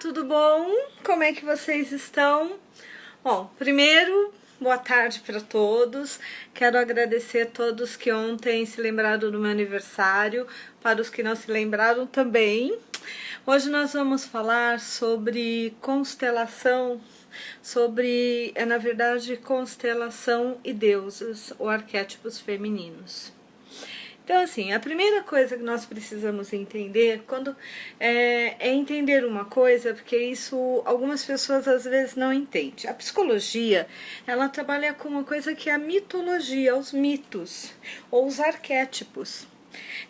tudo bom? Como é que vocês estão? Bom, primeiro, boa tarde para todos. Quero agradecer a todos que ontem se lembraram do meu aniversário, para os que não se lembraram também. Hoje nós vamos falar sobre constelação, na verdade, constelação e deuses, ou arquétipos femininos. Então, assim, a primeira coisa que nós precisamos entender é entender uma coisa, porque isso algumas pessoas às vezes não entendem. A psicologia, ela trabalha com uma coisa que é a mitologia, os mitos, ou os arquétipos.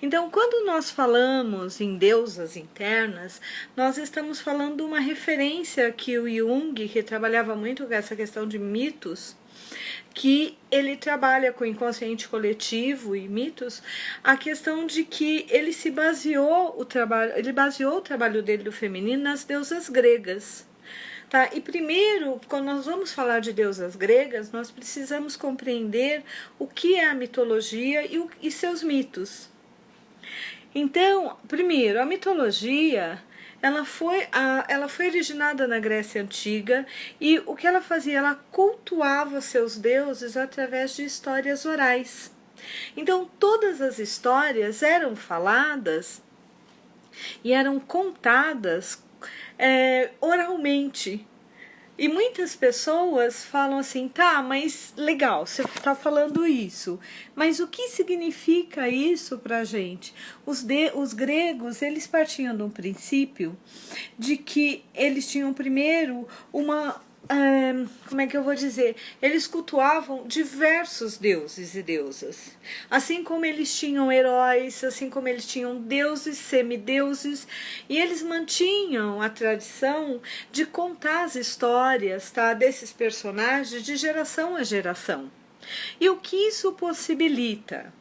Então, quando nós falamos em deusas internas, nós estamos falando uma referência que o Jung, que trabalhava muito com essa questão de mitos, que ele trabalha com o inconsciente coletivo e mitos, a questão de que ele baseou o trabalho dele do feminino nas deusas gregas. Tá? E primeiro, quando nós vamos falar de deusas gregas, nós precisamos compreender o que é a mitologia e seus mitos. Então, primeiro, a mitologia ela foi originada na Grécia Antiga, e o que ela fazia? Ela cultuava seus deuses através de histórias orais. Então, todas as histórias eram faladas e eram contadas oralmente. E muitas pessoas falam assim, tá, mas legal, você está falando isso, mas o que significa isso pra gente? Os gregos, eles partiam de um princípio de que eles tinham primeiro como é que eu vou dizer? Eles cultuavam diversos deuses e deusas. Assim como eles tinham heróis, assim como eles tinham deuses, semideuses, e eles mantinham a tradição de contar as histórias, tá, desses personagens de geração a geração. E o que isso possibilita?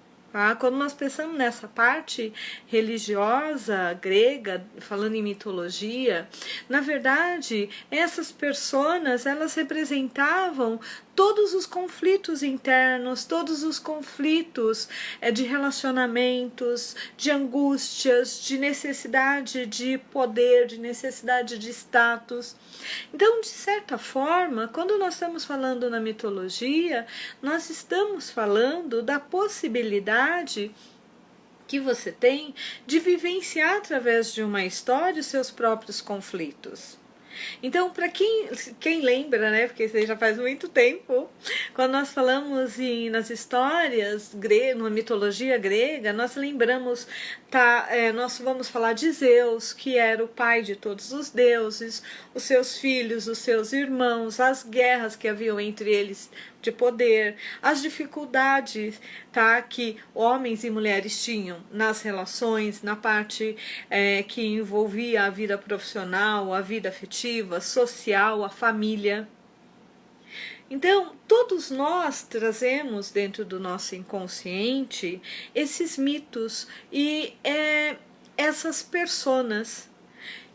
Quando nós pensamos nessa parte religiosa grega, falando em mitologia, na verdade, essas personas, elas representavam todos os conflitos internos, todos os conflitos de relacionamentos, de angústias, de necessidade de poder, de necessidade de status. Então, de certa forma, quando nós estamos falando na mitologia, nós estamos falando da possibilidade que você tem de vivenciar através de uma história os seus próprios conflitos. Então, para quem lembra, né, porque isso já faz muito tempo, quando nós falamos nas histórias na mitologia grega, nós lembramos, nós vamos falar de Zeus, que era o pai de todos os deuses, os seus filhos, os seus irmãos, as guerras que haviam entre eles de poder, as dificuldades, que homens e mulheres tinham nas relações, na parte que envolvia a vida profissional, a vida afetiva, social, a família. Então, todos nós trazemos dentro do nosso inconsciente esses mitos e essas personas.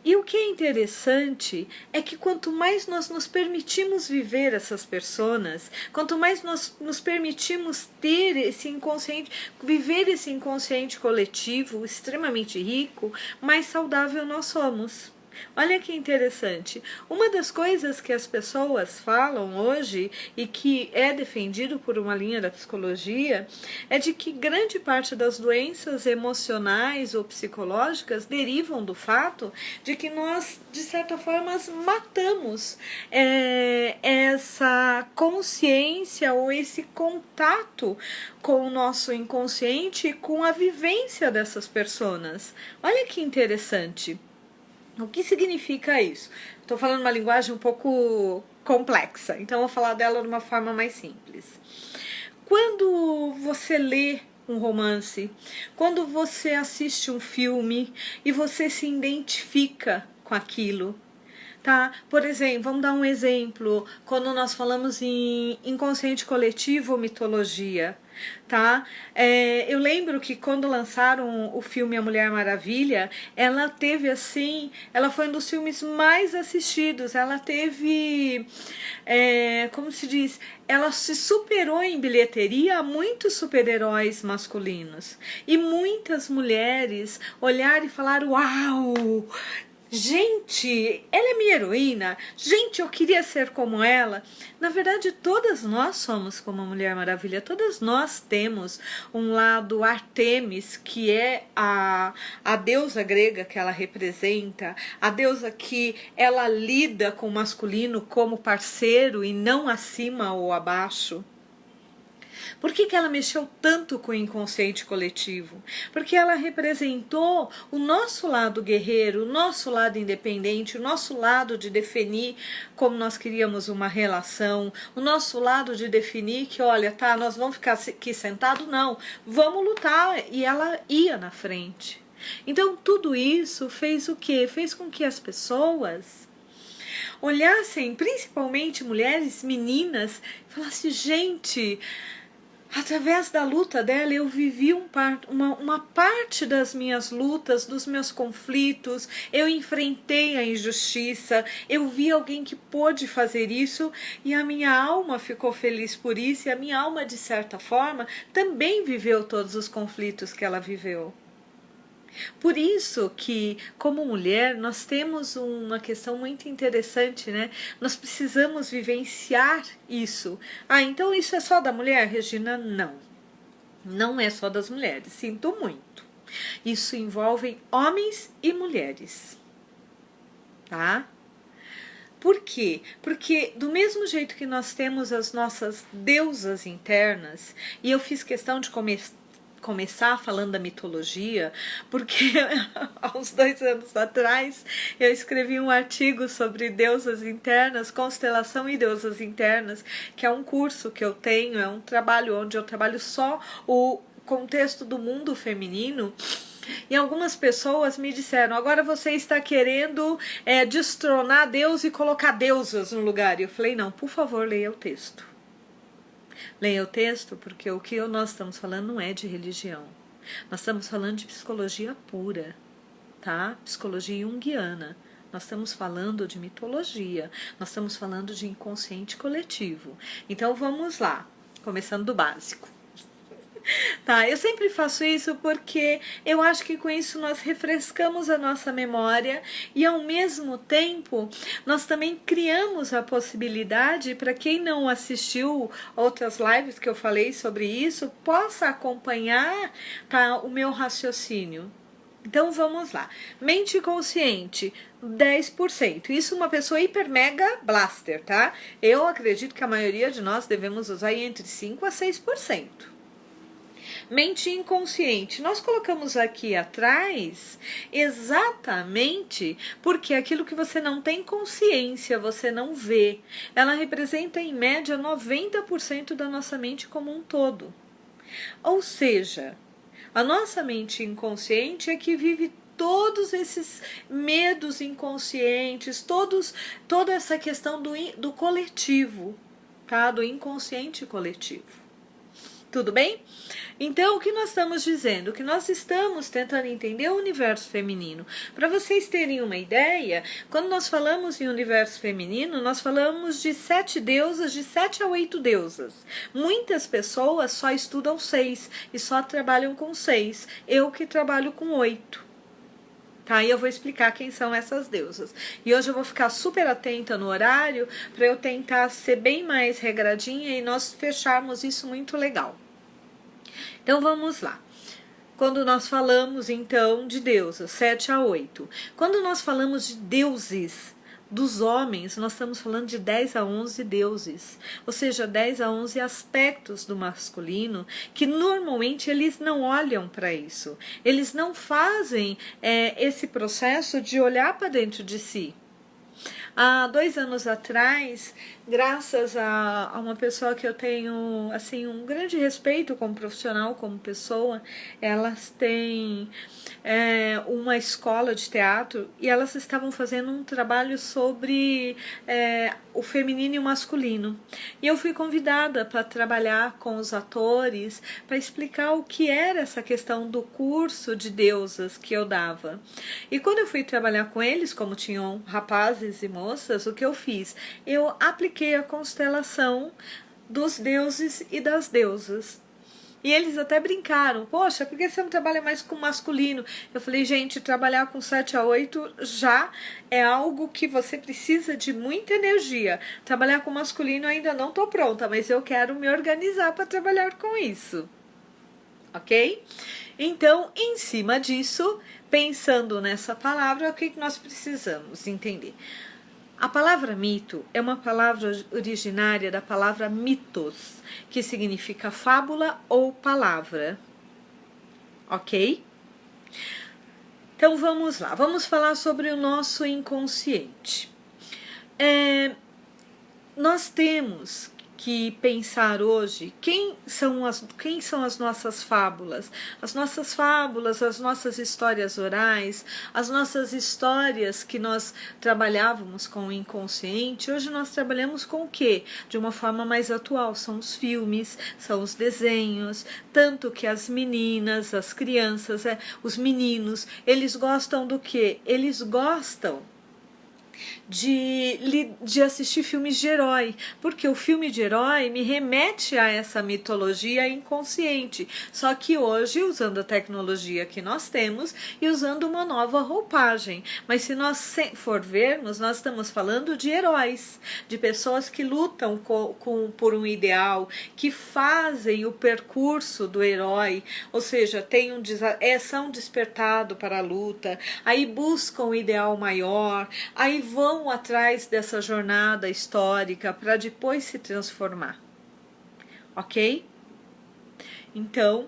E o que é interessante é que quanto mais nós nos permitimos viver essas personas, quanto mais nós nos permitimos ter esse inconsciente, viver esse inconsciente coletivo extremamente rico, mais saudável nós somos. Olha que interessante, uma das coisas que as pessoas falam hoje e que é defendido por uma linha da psicologia é de que grande parte das doenças emocionais ou psicológicas derivam do fato de que nós, de certa forma, matamos essa consciência ou esse contato com o nosso inconsciente e com a vivência dessas pessoas. Olha que interessante. O que significa isso? Estou falando uma linguagem um pouco complexa, então vou falar dela de uma forma mais simples. Quando você lê um romance, quando você assiste um filme e você se identifica com aquilo, tá? Por exemplo, vamos dar um exemplo, quando nós falamos em inconsciente coletivo ou mitologia, tá? Eu lembro que quando lançaram o filme A Mulher Maravilha, ela teve assim, ela foi um dos filmes mais assistidos, ela teve, como se diz, ela se superou em bilheteria a muitos super-heróis masculinos, e muitas mulheres olharam e falaram, uau, gente, ela é minha heroína, gente, eu queria ser como ela. Na verdade, todas nós somos como a Mulher Maravilha, todas nós temos um lado Artemis, que é a deusa grega que ela representa, a deusa que ela lida com o masculino como parceiro e não acima ou abaixo. Por que ela mexeu tanto com o inconsciente coletivo? Porque ela representou o nosso lado guerreiro, o nosso lado independente, o nosso lado de definir como nós queríamos uma relação, o nosso lado de definir que, olha, tá, nós vamos ficar aqui sentado? Não, vamos lutar. E ela ia na frente. Então, tudo isso fez o quê? Fez com que as pessoas olhassem, principalmente mulheres, meninas, e falassem, gente, através da luta dela, eu vivi uma parte das minhas lutas, dos meus conflitos, eu enfrentei a injustiça, eu vi alguém que pôde fazer isso e a minha alma ficou feliz por isso, e a minha alma, de certa forma, também viveu todos os conflitos que ela viveu. Por isso que, como mulher, nós temos uma questão muito interessante, né? Nós precisamos vivenciar isso. Ah, então isso é só da mulher, Regina? Não. Não é só das mulheres, sinto muito. Isso envolve homens e mulheres, tá? Por quê? Porque do mesmo jeito que nós temos as nossas deusas internas, e eu fiz questão de começar falando da mitologia, porque há uns 2 anos atrás eu escrevi um artigo sobre deusas internas, constelação e deusas internas, que é um curso que eu tenho, é um trabalho onde eu trabalho só o contexto do mundo feminino. E algumas pessoas me disseram, agora você está querendo destronar Deus e colocar deusas no lugar. E eu falei, não, por favor, leia o texto. Leia o texto, porque o que nós estamos falando não é de religião. Nós estamos falando de psicologia pura, tá? Psicologia junguiana. Nós estamos falando de mitologia. Nós estamos falando de inconsciente coletivo. Então vamos lá, começando do básico. Tá, eu sempre faço isso porque eu acho que com isso nós refrescamos a nossa memória e ao mesmo tempo nós também criamos a possibilidade para quem não assistiu outras lives que eu falei sobre isso, possa acompanhar, tá, o meu raciocínio. Então vamos lá, mente consciente, 10%. Isso uma pessoa hiper mega blaster, tá? Eu acredito que a maioria de nós devemos usar entre 5 a 6%. Mente inconsciente, nós colocamos aqui atrás exatamente porque aquilo que você não tem consciência, você não vê. Ela representa em média 90% da nossa mente como um todo. Ou seja, a nossa mente inconsciente é que vive todos esses medos inconscientes, toda essa questão do coletivo, tá? Do inconsciente coletivo. Tudo bem? Então, o que nós estamos dizendo? Que nós estamos tentando entender o universo feminino. Para vocês terem uma ideia, quando nós falamos em universo feminino, nós falamos de 7 deusas, de 7 a 8 deusas. Muitas pessoas só estudam 6 e só trabalham com 6. Eu que trabalho com 8. Tá, e eu vou explicar quem são essas deusas. E hoje eu vou ficar super atenta no horário para eu tentar ser bem mais regradinha e nós fecharmos isso muito legal. Então vamos lá. Quando nós falamos então de deusas, 7 a 8. Quando nós falamos de deuses dos homens, nós estamos falando de 10 a 11 deuses. Ou seja, 10 a 11 aspectos do masculino que normalmente eles não olham para isso. Eles não fazem esse processo de olhar para dentro de si. Há 2 anos atrás, graças a uma pessoa que eu tenho assim um grande respeito como profissional, como pessoa, elas têm uma escola de teatro e elas estavam fazendo um trabalho sobre o feminino e o masculino. E eu fui convidada para trabalhar com os atores, para explicar o que era essa questão do curso de deusas que eu dava. E quando eu fui trabalhar com eles, como tinham rapazes e moças, o que eu fiz? Eu apliquei a constelação dos deuses e das deusas. E eles até brincaram, poxa, por que você não trabalha mais com masculino? Eu falei, gente, trabalhar com 7 a 8 já é algo que você precisa de muita energia. Trabalhar com masculino ainda não estou pronta, mas eu quero me organizar para trabalhar com isso. Ok? Então, em cima disso, pensando nessa palavra, o que nós precisamos entender? A palavra mito é uma palavra originária da palavra mitos, que significa fábula ou palavra. Ok? Então vamos lá, vamos falar sobre o nosso inconsciente. Nós temos que pensar hoje quem são as nossas fábulas. As nossas histórias orais, as nossas histórias que nós trabalhávamos com o inconsciente, hoje nós trabalhamos com o quê? De uma forma mais atual, são os filmes, são os desenhos, tanto que as meninas, as crianças, os meninos, eles gostam do quê? Eles gostam de assistir filmes de herói, porque o filme de herói me remete a essa mitologia inconsciente, só que hoje usando a tecnologia que nós temos e usando uma nova roupagem. Mas se nós for vermos, nós estamos falando de heróis, de pessoas que lutam por um ideal, que fazem o percurso do herói, ou seja, são despertados para a luta, aí buscam o ideal maior, aí vão atrás dessa jornada histórica para depois se transformar. Ok? Então,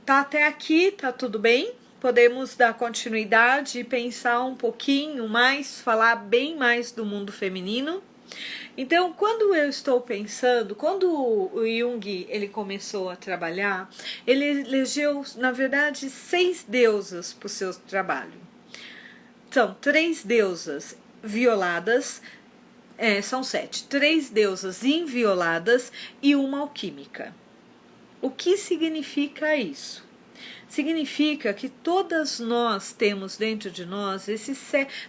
tá até aqui, tá tudo bem? Podemos dar continuidade e pensar um pouquinho mais, falar bem mais do mundo feminino. Então, quando eu estou pensando, quando o Jung ele começou a trabalhar, ele elegeu, na verdade, 6 deusas para o seu trabalho. São 3 deusas violadas, são 7, 3 deusas invioladas e uma alquímica. O que significa isso? Significa que todas nós temos dentro de nós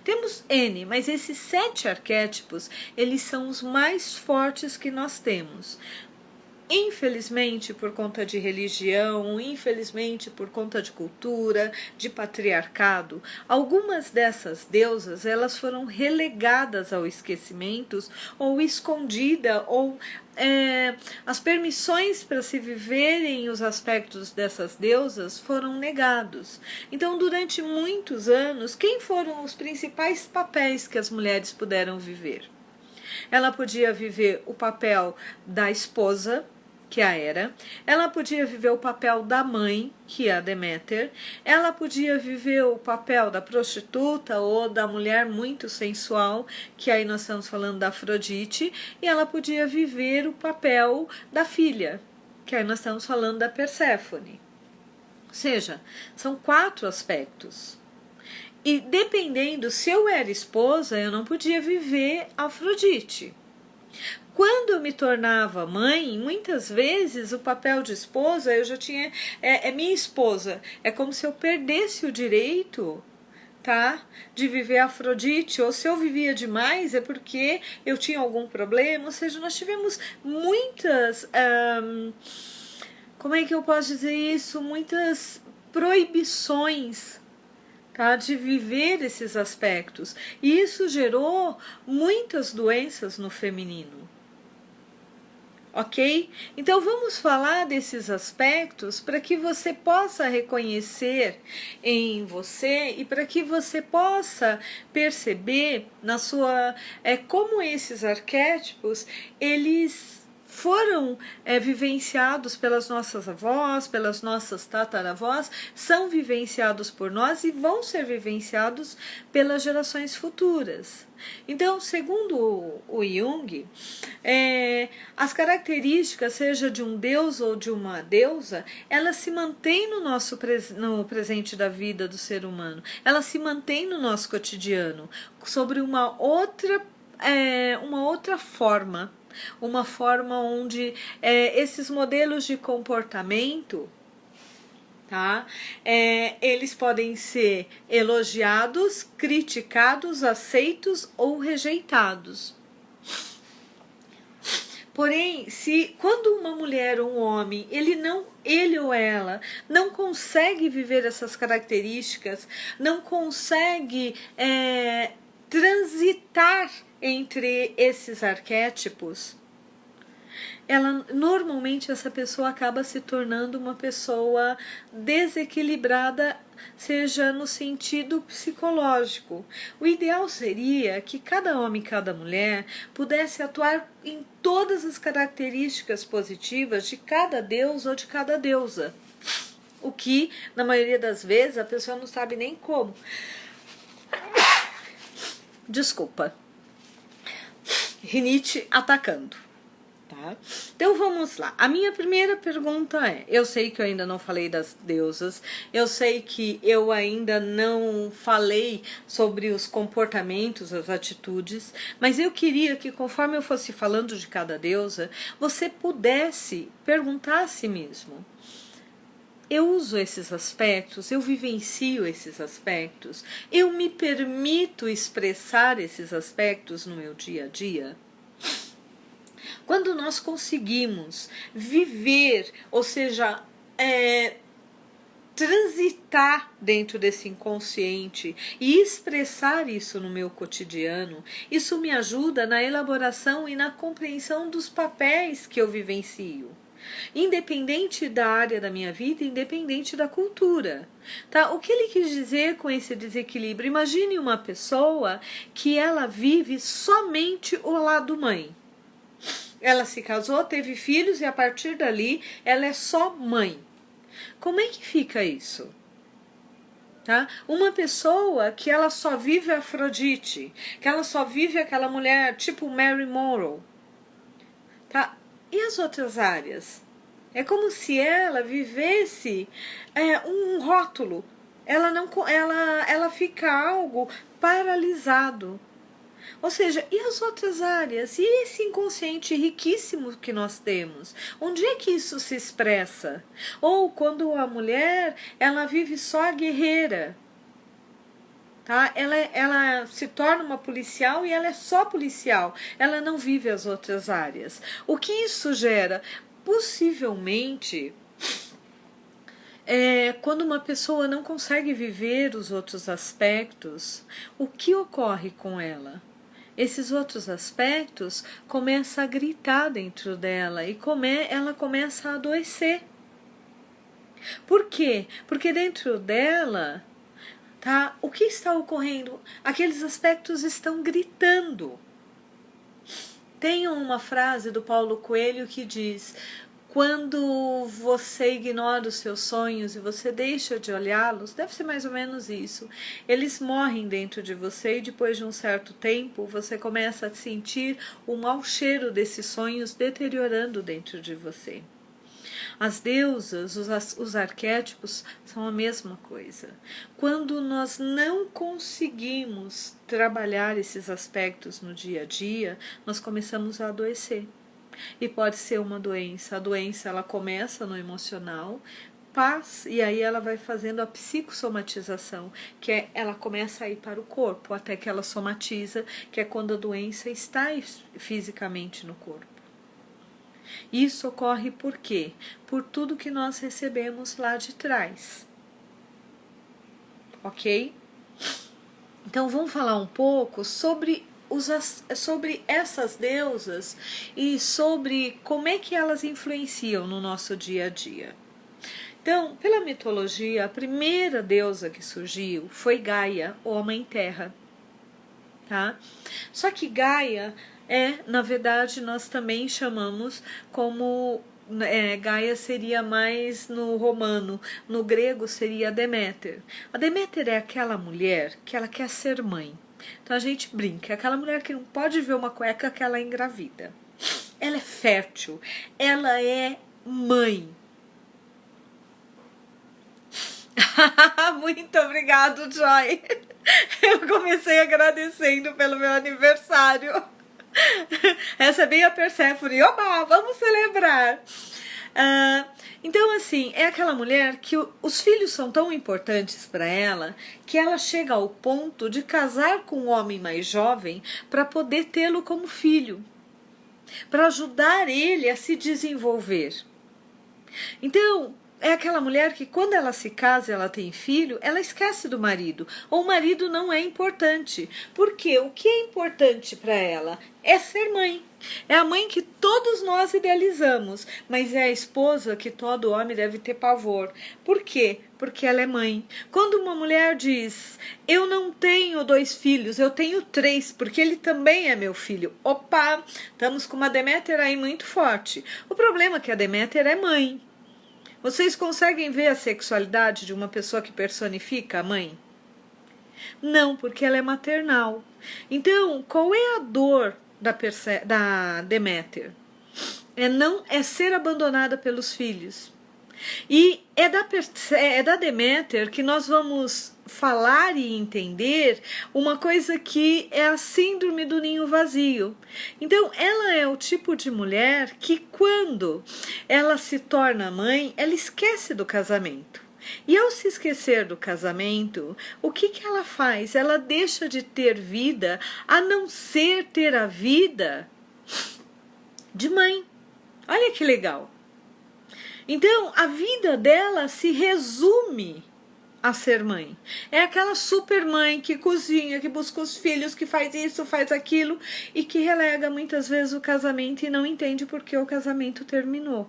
temos N, mas esses 7 arquétipos, eles são os mais fortes que nós temos. Infelizmente, por conta de religião, infelizmente por conta de cultura, de patriarcado, algumas dessas deusas elas foram relegadas ao esquecimento ou escondida ou as permissões para se viverem os aspectos dessas deusas foram negados. Então, durante muitos anos, quem foram os principais papéis que as mulheres puderam viver? Ela podia viver o papel da esposa, que é a Hera, ela podia viver o papel da mãe, que é a Deméter, ela podia viver o papel da prostituta ou da mulher muito sensual, que aí nós estamos falando da Afrodite, e ela podia viver o papel da filha, que aí nós estamos falando da Perséfone. Ou seja, são 4 aspectos. E dependendo, se eu era esposa, eu não podia viver Afrodite. Quando eu me tornava mãe, muitas vezes o papel de esposa eu já tinha. Minha esposa. É como se eu perdesse o direito, tá? De viver Afrodite. Ou se eu vivia demais é porque eu tinha algum problema. Ou seja, nós tivemos muitas. Como é que eu posso dizer isso? Muitas proibições. Tá, de viver esses aspectos. E isso gerou muitas doenças no feminino. Ok? Então vamos falar desses aspectos para que você possa reconhecer em você e para que você possa perceber na sua como esses arquétipos eles foram vivenciados pelas nossas avós, pelas nossas tataravós, são vivenciados por nós e vão ser vivenciados pelas gerações futuras. Então, segundo o Jung, as características, seja de um deus ou de uma deusa, elas se mantêm no presente da vida do ser humano, elas se mantêm no nosso cotidiano, sobre uma outra forma. Uma forma onde esses modelos de comportamento, tá? Eles podem ser elogiados, criticados, aceitos ou rejeitados. Porém, se quando uma mulher ou um homem, ele ou ela não consegue viver essas características, não consegue transitar entre esses arquétipos, normalmente essa pessoa acaba se tornando uma pessoa desequilibrada, seja no sentido psicológico. O ideal seria que cada homem e cada mulher pudesse atuar em todas as características positivas de cada deus ou de cada deusa. O que, na maioria das vezes, a pessoa não sabe nem como. Desculpa. Rinite atacando. Tá? Então vamos lá. A minha primeira pergunta é: eu sei que eu ainda não falei das deusas, eu sei que eu ainda não falei sobre os comportamentos, as atitudes, mas eu queria que, conforme eu fosse falando de cada deusa, você pudesse perguntar a si mesmo: eu uso esses aspectos, eu vivencio esses aspectos, eu me permito expressar esses aspectos no meu dia a dia? Quando nós conseguimos viver, ou seja, transitar dentro desse inconsciente e expressar isso no meu cotidiano, isso me ajuda na elaboração e na compreensão dos papéis que eu vivencio, independente da área da minha vida, independente da cultura. Tá? O que ele quis dizer com esse desequilíbrio? Imagine uma pessoa que ela vive somente o lado mãe. Ela se casou, teve filhos e a partir dali ela é só mãe. Como é que fica isso? Tá? Uma pessoa que ela só vive Afrodite, que ela só vive aquela mulher tipo Mary Monroe. Tá? E as outras áreas? É como se ela vivesse um rótulo. Ela fica algo paralisado. Ou seja, e as outras áreas? E esse inconsciente riquíssimo que nós temos? Onde é que isso se expressa? Ou quando a mulher, ela vive só a guerreira. Tá? Ela se torna uma policial e ela é só policial. Ela não vive as outras áreas. O que isso gera? Possivelmente, quando uma pessoa não consegue viver os outros aspectos, o que ocorre com ela? Esses outros aspectos começam a gritar dentro dela e ela começa a adoecer. Por quê? Porque dentro dela, tá, o que está ocorrendo? Aqueles aspectos estão gritando. Tem uma frase do Paulo Coelho que diz: quando você ignora os seus sonhos e você deixa de olhá-los, deve ser mais ou menos isso. Eles morrem dentro de você e depois de um certo tempo você começa a sentir o mau cheiro desses sonhos deteriorando dentro de você. As deusas, os arquétipos são a mesma coisa. Quando nós não conseguimos trabalhar esses aspectos no dia a dia, nós começamos a adoecer. E pode ser uma doença. A doença ela começa no emocional, passa, e aí ela vai fazendo a psicossomatização, que ela começa a ir para o corpo, até que ela somatiza, que é quando a doença está fisicamente no corpo. Isso ocorre por quê? Por tudo que nós recebemos lá de trás. Ok? Então vamos falar um pouco sobre essas deusas e sobre como é que elas influenciam no nosso dia a dia. Então, pela mitologia, a primeira deusa que surgiu foi Gaia, ou a Mãe Terra. Tá? Só que Gaia na verdade, nós também chamamos como Gaia seria mais no romano, no grego seria Deméter. A Deméter é aquela mulher que ela quer ser mãe. Então a gente brinca, é aquela mulher que não pode ver uma cueca que ela é engravida. Ela é fértil, ela é mãe. Muito obrigado, Joy. Eu comecei agradecendo pelo meu aniversário. Essa é bem a Perséfone. Oba, vamos celebrar. Então, assim, é aquela mulher que os filhos são tão importantes para ela que ela chega ao ponto de casar com um homem mais jovem para poder tê-lo como filho. para ajudar ele a se desenvolver. Então, é aquela mulher que quando ela se casa, ela tem filho, ela esquece do marido. Ou o marido não é importante. Porque o que é importante para ela é ser mãe. É a mãe que todos nós idealizamos, mas é a esposa que todo homem deve ter pavor. Por quê? Porque ela é mãe. Quando uma mulher diz, eu não tenho 2 filhos, eu tenho 3, porque ele também é meu filho. Opa, estamos com uma Deméter aí muito forte. O problema é que a Deméter é mãe. Vocês conseguem ver a sexualidade de uma pessoa que personifica a mãe? Não, porque ela é maternal. Então, qual é a dor da Deméter? É ser abandonada pelos filhos. E é da Deméter que nós vamos falar e entender uma coisa que é a síndrome do ninho vazio. Então, ela é o tipo de mulher que quando ela se torna mãe, ela esquece do casamento. E ao se esquecer do casamento, o que ela faz? Ela deixa de ter vida, a não ser ter a vida de mãe. Olha que legal. Então, a vida dela se resume a ser mãe. É aquela super mãe que cozinha, que busca os filhos, que faz isso, faz aquilo e que relega muitas vezes o casamento e não entende por que o casamento terminou.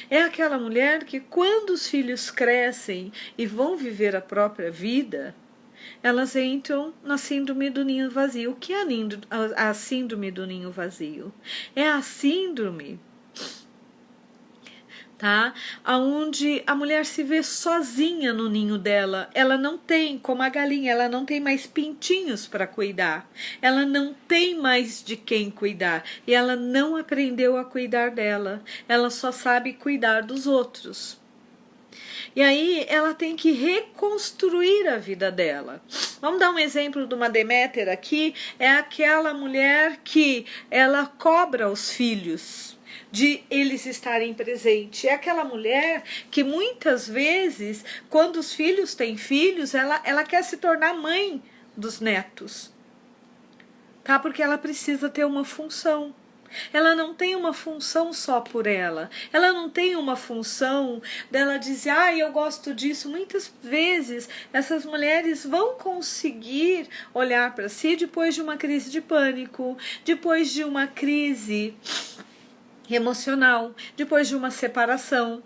É aquela mulher que quando os filhos crescem e vão viver a própria vida, elas entram na síndrome do ninho vazio. O que é a síndrome do ninho vazio? É a síndrome, tá? Aonde a mulher se vê sozinha no ninho dela. Ela não tem, como a galinha, ela não tem mais pintinhos para cuidar. Ela não tem mais de quem cuidar. E ela não aprendeu a cuidar dela. Ela só sabe cuidar dos outros. E aí ela tem que reconstruir a vida dela. Vamos dar um exemplo de uma Deméter aqui. É aquela mulher que ela cobra os filhos de eles estarem presentes. É aquela mulher que muitas vezes, quando os filhos têm filhos, ela quer se tornar mãe dos netos, tá? Porque ela precisa ter uma função. Ela não tem uma função só por ela. Ela não tem uma função dela dizer, eu gosto disso. Muitas vezes essas mulheres vão conseguir olhar para si depois de uma crise de pânico, depois de uma crise emocional, depois de uma separação.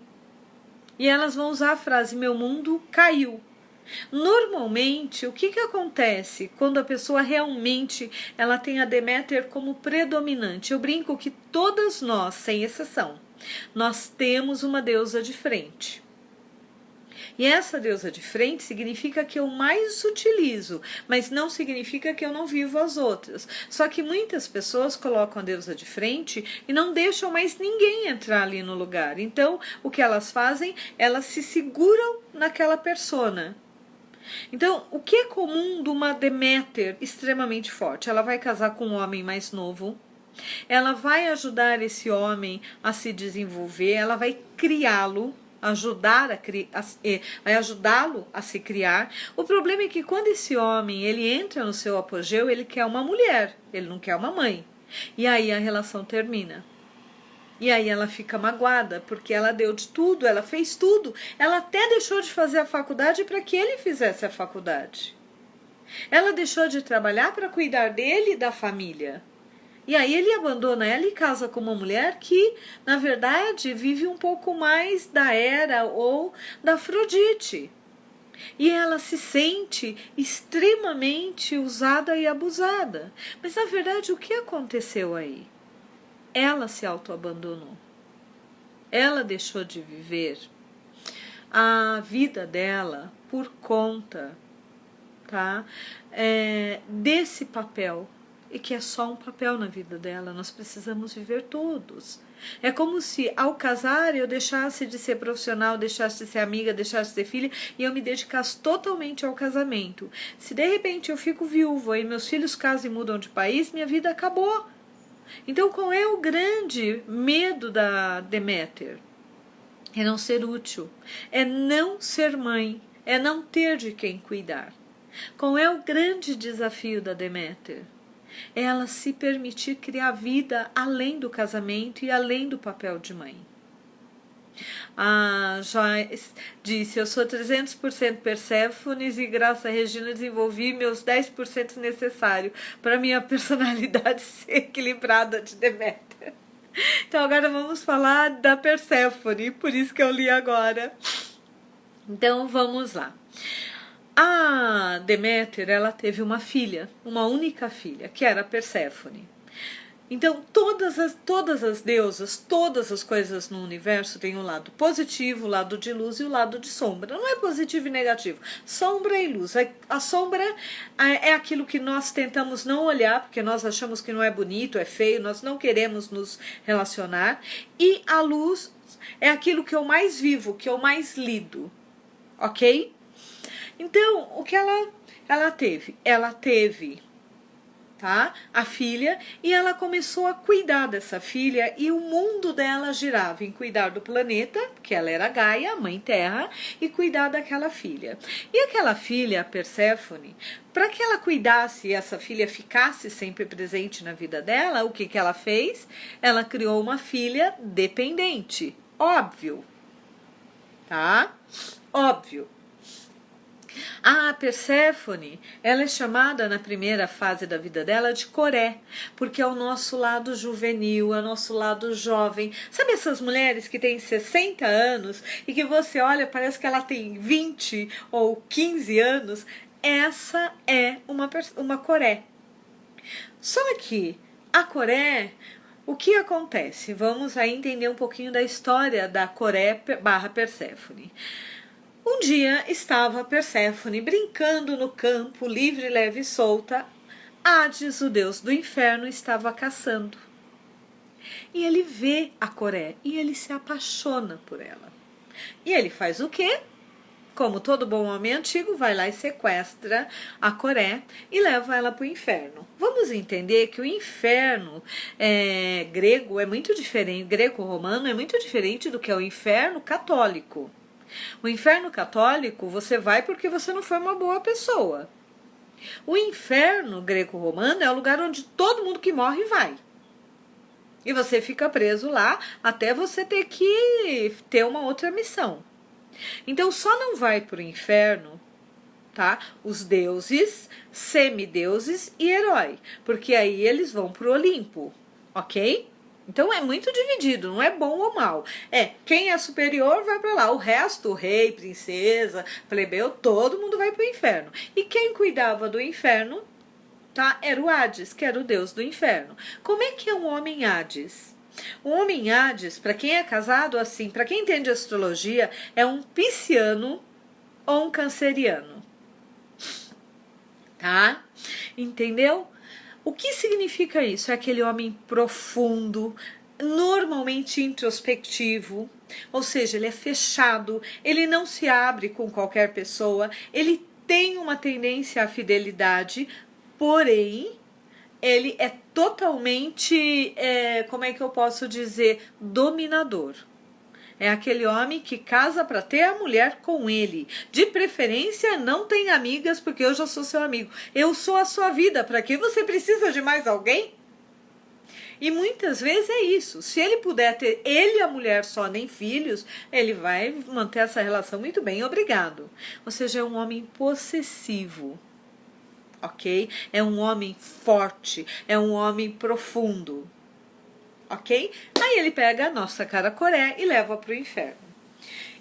E elas vão usar a frase, meu mundo caiu. Normalmente, o que acontece quando a pessoa realmente ela tem a Deméter como predominante? Eu brinco que todas nós, sem exceção, nós temos uma deusa de frente. E essa deusa de frente significa que eu mais utilizo, mas não significa que eu não vivo as outras. Só que muitas pessoas colocam a deusa de frente e não deixam mais ninguém entrar ali no lugar. Então, o que elas fazem? Elas se seguram naquela persona. Então, o que é comum de uma Deméter extremamente forte? Ela vai casar com um homem mais novo, ela vai ajudar esse homem a se desenvolver, ela vai criá-lo, vai ajudá-lo a se criar. O problema é que quando esse homem ele entra no seu apogeu, ele quer uma mulher, ele não quer uma mãe. E aí a relação termina. E aí ela fica magoada, porque ela deu de tudo, ela fez tudo. Ela até deixou de fazer a faculdade para que ele fizesse a faculdade. Ela deixou de trabalhar para cuidar dele e da família. E aí ele abandona ela e casa com uma mulher que, na verdade, vive um pouco mais da Hera ou da Afrodite. E ela se sente extremamente usada e abusada. Mas, na verdade, o que aconteceu aí? Ela se autoabandonou. Ela deixou de viver a vida dela por conta, tá? Desse papel. E que é só um papel na vida dela. Nós precisamos viver todos. É como se ao casar eu deixasse de ser profissional, deixasse de ser amiga, deixasse de ser filha e eu me dedicasse totalmente ao casamento. Se de repente eu fico viúva e meus filhos casam e mudam de país, minha vida acabou. Então, qual é o grande medo da Deméter? É não ser útil, é não ser mãe, é não ter de quem cuidar. Qual é o grande desafio da Deméter? é ela se permitir criar vida além do casamento e além do papel de mãe. Já disse, eu sou 300% Perséfones e graças a Regina desenvolvi meus 10% necessários para minha personalidade ser equilibrada de Deméter. Então agora vamos falar da Perséfone, por isso que eu li agora. Então vamos lá. A Deméter, ela teve uma filha, uma única filha, que era Perséfone. Então, todas as deusas, todas as coisas no universo têm um lado positivo, o lado de luz e o lado de sombra. Não é positivo e negativo, sombra e luz. A sombra é aquilo que nós tentamos não olhar, porque nós achamos que não é bonito, é feio, nós não queremos nos relacionar. E a luz é aquilo que eu mais vivo, que eu mais lido, ok? Então, o que ela teve? Ela teve... Tá? A filha, e ela começou a cuidar dessa filha, e o mundo dela girava em cuidar do planeta, que ela era Gaia, a mãe terra, e cuidar daquela filha. E aquela filha, a Perséfone, para que ela cuidasse e essa filha ficasse sempre presente na vida dela, o que ela fez? Ela criou uma filha dependente, óbvio, tá? Óbvio. A Perséfone, ela é chamada na primeira fase da vida dela de Coré, porque é o nosso lado juvenil, é o nosso lado jovem. Sabe essas mulheres que têm 60 anos e que você olha, parece que ela tem 20 ou 15 anos? Essa é uma Coré. Só que a Coré, o que acontece? Vamos aí entender um pouquinho da história da Coré barra Perséfone. Um dia estava Perséfone brincando no campo, livre, leve e solta. Hades, o deus do inferno, estava caçando. E ele vê a Coré e ele se apaixona por ela. E ele faz o quê? Como todo bom homem antigo, vai lá e sequestra a Coré e leva ela para o inferno. Vamos entender que o inferno grego é muito diferente, greco-romano é muito diferente do que é o inferno católico. O inferno católico você vai porque você não foi uma boa pessoa. O inferno greco-romano é o lugar onde todo mundo que morre vai. E você fica preso lá até você ter que ter uma outra missão. Então só não vai para o inferno, tá? Os deuses, semideuses e herói. Porque aí eles vão para o Olimpo, ok? Então é muito dividido, não é bom ou mal. Quem é superior vai para lá. O resto, o rei, princesa, plebeu, todo mundo vai para o inferno. E quem cuidava do inferno, tá? Era o Hades, que era o deus do inferno. Como é que é um homem Hades? Um homem Hades, para quem é casado assim, para quem entende astrologia, é um pisciano ou um canceriano. Tá? Entendeu? O que significa isso? É aquele homem profundo, normalmente introspectivo, ou seja, ele é fechado, ele não se abre com qualquer pessoa, ele tem uma tendência à fidelidade, porém, ele é totalmente, como é que eu posso dizer, dominador. É aquele homem que casa para ter a mulher com ele. De preferência, não tem amigas, porque eu já sou seu amigo. Eu sou a sua vida. Para que você precisa de mais alguém? E muitas vezes é isso. Se ele puder ter ele e a mulher só, nem filhos, ele vai manter essa relação muito bem, obrigado. Ou seja, é um homem possessivo. Ok? É um homem forte. É um homem profundo. Ok? Aí ele pega a nossa cara Coré e leva para o inferno.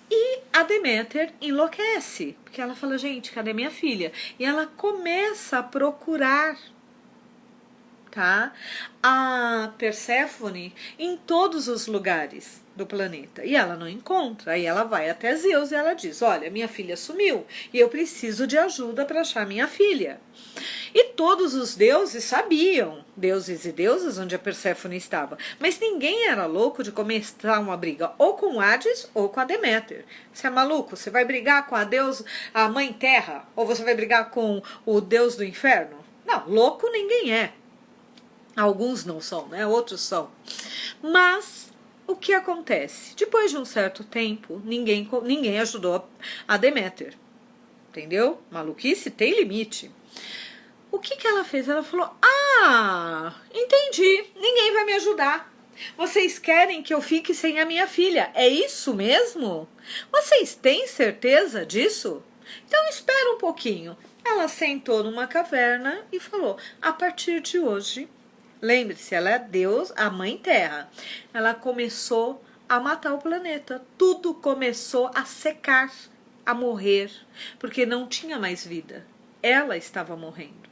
E a Deméter enlouquece, porque ela fala, gente, cadê minha filha? E ela começa a procurar, tá? A Perséfone em todos os lugares do planeta. E ela não encontra. Aí ela vai até Zeus e ela diz, olha, minha filha sumiu e eu preciso de ajuda para achar minha filha. E todos os deuses sabiam, deuses e deusas, onde a Perséfone estava. Mas ninguém era louco de começar uma briga ou com Hades ou com a Deméter. Você é maluco? Você vai brigar com a mãe terra? Ou você vai brigar com o deus do inferno? Não, louco ninguém é. Alguns não são, né? Outros são. Mas o que acontece? Depois de um certo tempo, ninguém ajudou a Deméter. Entendeu? Maluquice tem limite. O que ela fez? Ela falou, Ah, entendi. Ninguém vai me ajudar. Vocês querem que eu fique sem a minha filha, é isso mesmo? Vocês têm certeza disso? Então espera um pouquinho. Ela sentou numa caverna e falou: a partir de hoje, lembre-se, ela é Deus, a Mãe Terra. Ela começou a matar o planeta. Tudo começou a secar, a morrer, porque não tinha mais vida. Ela estava morrendo.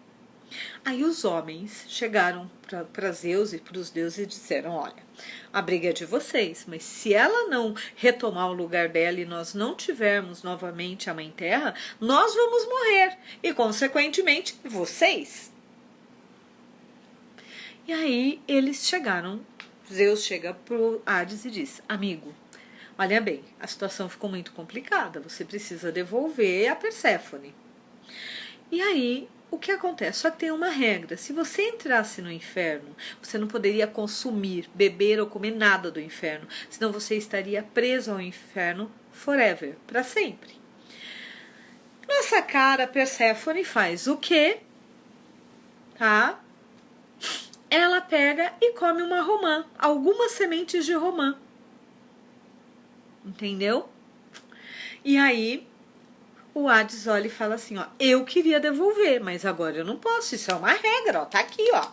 Aí os homens chegaram para Zeus e para os deuses e disseram: olha, a briga é de vocês, mas se ela não retomar o lugar dela e nós não tivermos novamente a Mãe Terra, nós vamos morrer e, consequentemente, vocês. E aí eles chegaram, Zeus chega pro Hades e diz: amigo, olha bem, a situação ficou muito complicada, você precisa devolver a Perséfone. E aí, o que acontece? Só que tem uma regra: se você entrasse no inferno, você não poderia consumir, beber ou comer nada do inferno, senão você estaria preso ao inferno forever, para sempre. Nossa cara, Perséfone faz o quê? Tá? Ela pega e come uma romã, algumas sementes de romã. Entendeu? E aí o Hades olha e fala assim, ó: eu queria devolver, mas agora eu não posso, isso é uma regra, ó, tá aqui, ó.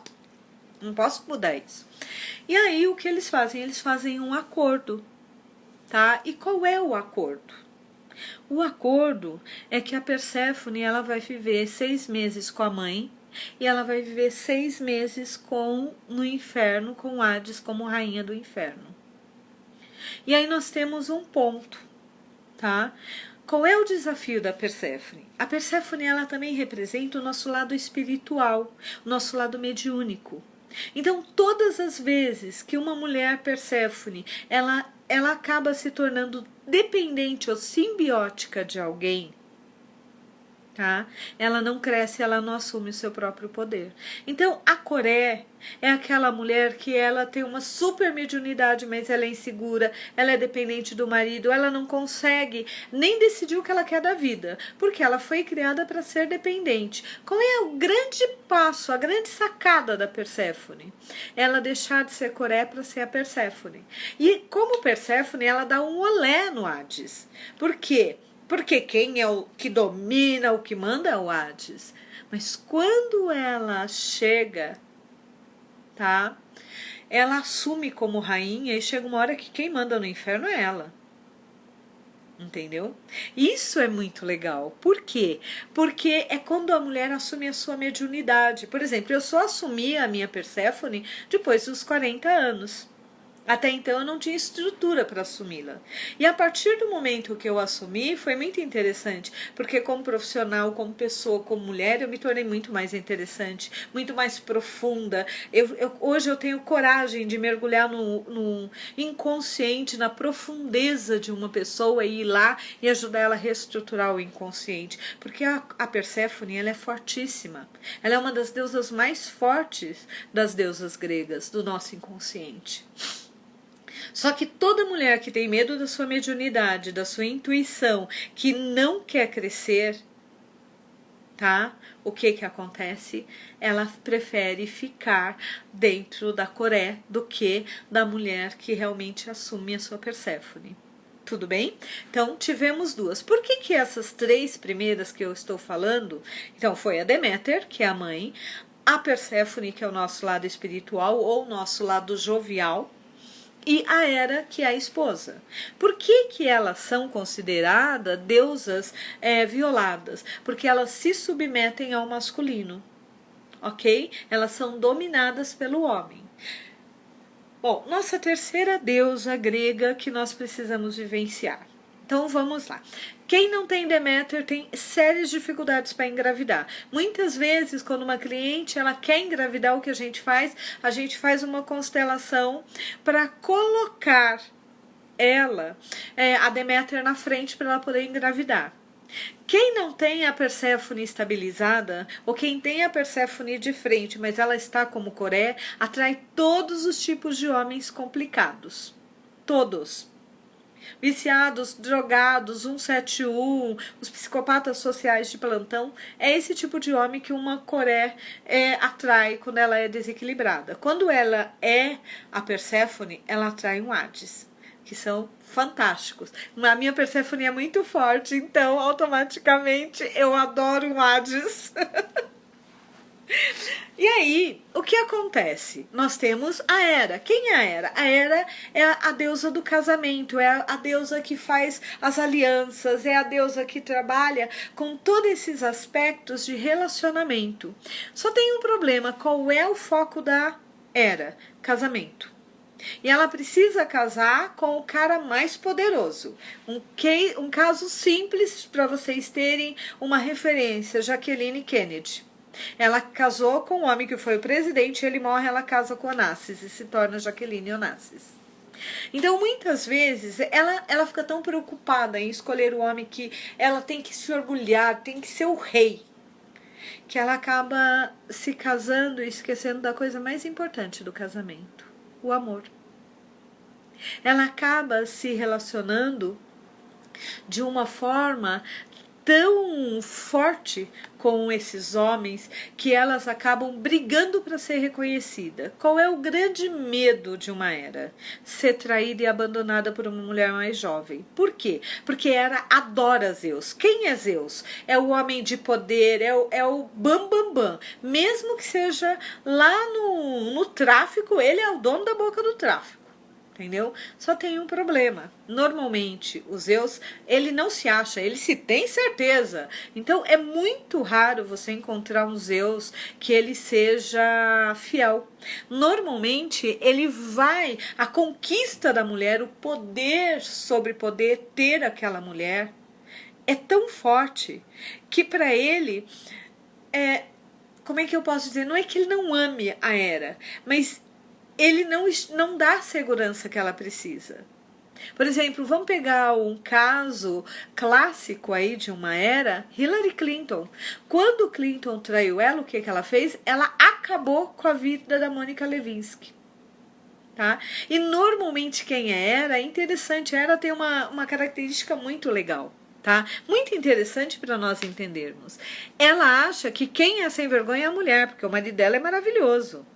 Não posso mudar isso. E aí o que eles fazem? Eles fazem um acordo, tá? E qual é o acordo? O acordo é que a Perséfone, ela vai viver 6 meses com a mãe e ela vai viver 6 meses no inferno, com Hades como rainha do inferno. E aí nós temos um ponto, tá? Qual é o desafio da Perséfone? A Perséfone, ela também representa o nosso lado espiritual, o nosso lado mediúnico. Então, todas as vezes que uma mulher Perséfone, ela acaba se tornando dependente ou simbiótica de alguém, tá? Ela não cresce, ela não assume o seu próprio poder. Então, a Coré é aquela mulher que ela tem uma super mediunidade, mas ela é insegura, ela é dependente do marido, ela não consegue nem decidir o que ela quer da vida, porque ela foi criada para ser dependente. Qual é o grande passo, a grande sacada da Perséfone? Ela deixar de ser Coré para ser a Perséfone. E como Perséfone, ela dá um olé no Hades. Por quê? Porque quem é o que domina, o que manda é o Hades. Mas quando ela chega, tá? Ela assume como rainha e chega uma hora que quem manda no inferno é ela. Entendeu? Isso é muito legal. Por quê? Porque é quando a mulher assume a sua mediunidade. Por exemplo, eu só assumi a minha Perséfone depois dos 40 anos. Até então eu não tinha estrutura para assumi-la. E a partir do momento que eu assumi, foi muito interessante, porque como profissional, como pessoa, como mulher, eu me tornei muito mais interessante, muito mais profunda. Hoje eu tenho coragem de mergulhar no inconsciente, na profundeza de uma pessoa e ir lá e ajudar ela a reestruturar o inconsciente. Porque a Perséfone, ela é fortíssima. Ela é uma das deusas mais fortes das deusas gregas, do nosso inconsciente. Só que toda mulher que tem medo da sua mediunidade, da sua intuição, que não quer crescer, tá? O que acontece? Ela prefere ficar dentro da Coré do que da mulher que realmente assume a sua Perséfone. Tudo bem? Então, tivemos duas. Por que essas 3 primeiras que eu estou falando? Então, foi a Deméter, que é a mãe, a Perséfone, que é o nosso lado espiritual ou nosso lado jovial, e a Hera, que é a esposa. Por que elas são consideradas deusas violadas? Porque elas se submetem ao masculino, ok? Elas são dominadas pelo homem. Bom, nossa terceira deusa grega que nós precisamos vivenciar. Então vamos lá. Quem não tem Deméter tem sérias dificuldades para engravidar. Muitas vezes, quando uma cliente ela quer engravidar, o que a gente faz uma constelação para colocar ela, a Deméter, na frente para ela poder engravidar. Quem não tem a Perséfone estabilizada, ou quem tem a Perséfone de frente, mas ela está como Coré, atrai todos os tipos de homens complicados. Todos. Viciados, drogados, 171, os psicopatas sociais de plantão, é esse tipo de homem que uma Coré atrai quando ela é desequilibrada. Quando ela é a Perséfone, ela atrai um Hades, que são fantásticos. A minha Perséfone é muito forte, então automaticamente eu adoro um Hades. E aí, o que acontece? Nós temos a Hera. Quem é a Hera? A Hera é a deusa do casamento, é a deusa que faz as alianças, é a deusa que trabalha com todos esses aspectos de relacionamento. Só tem um problema, qual é o foco da Hera? Casamento. E ela precisa casar com o cara mais poderoso. Um caso simples para vocês terem uma referência, Jacqueline Kennedy. Ela casou com um homem que foi o presidente, ele morre, ela casa com Onassis e se torna Jaqueline Onassis. Então, muitas vezes, ela fica tão preocupada em escolher o homem que ela tem que se orgulhar, tem que ser o rei, que ela acaba se casando e esquecendo da coisa mais importante do casamento, o amor. Ela acaba se relacionando de uma forma tão forte com esses homens que elas acabam brigando para ser reconhecida. Qual é o grande medo de uma Hera? Ser traída e abandonada por uma mulher mais jovem. Por quê? Porque Hera adora Zeus. Quem é Zeus? É o homem de poder, é o bam bam bam. Mesmo que seja lá no tráfico, ele é o dono da boca do tráfico. Entendeu? Só tem um problema. Normalmente, o Zeus, ele não se acha, ele se tem certeza. Então, é muito raro você encontrar um Zeus que ele seja fiel. Normalmente, ele vai, a conquista da mulher, o poder sobre poder ter aquela mulher, é tão forte que para ele, como é que eu posso dizer? Não é que ele não ame a Hera, mas ele não dá a segurança que ela precisa. Por exemplo, vamos pegar um caso clássico aí de uma Hera, Hillary Clinton. Quando Clinton traiu ela, o que ela fez? Ela acabou com a vida da Mônica Lewinsky. Tá? E normalmente quem é Hera, é interessante, a Hera tem uma característica muito legal. Tá? Muito interessante para nós entendermos. Ela acha que quem é sem vergonha é a mulher, porque o marido dela é maravilhoso.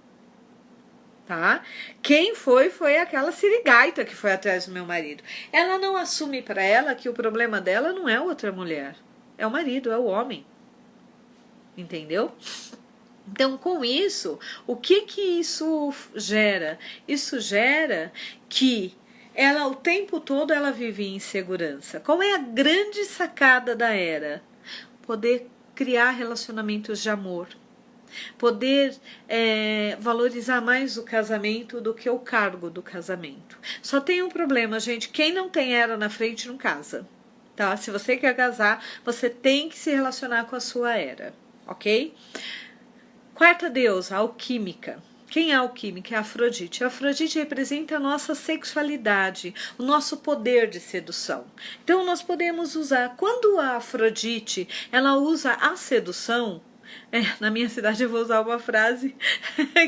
Tá? Quem foi aquela sirigaita que foi atrás do meu marido. Ela não assume para ela que o problema dela não é outra mulher, é o marido, é o homem. Entendeu? Então, com isso, o que isso gera? Isso gera que ela o tempo todo ela vive em insegurança. Qual é a grande sacada da Hera? Poder criar relacionamentos de amor. Poder valorizar mais o casamento do que o cargo do casamento. Só tem um problema, gente. Quem não tem Hera na frente não casa. Tá? Se você quer casar, você tem que se relacionar com a sua Hera. Ok? Quarta deusa, alquímica. Quem é a alquímica? É a Afrodite. A Afrodite representa a nossa sexualidade, o nosso poder de sedução. Então, nós podemos usar, quando a Afrodite ela usa a sedução, na minha cidade eu vou usar uma frase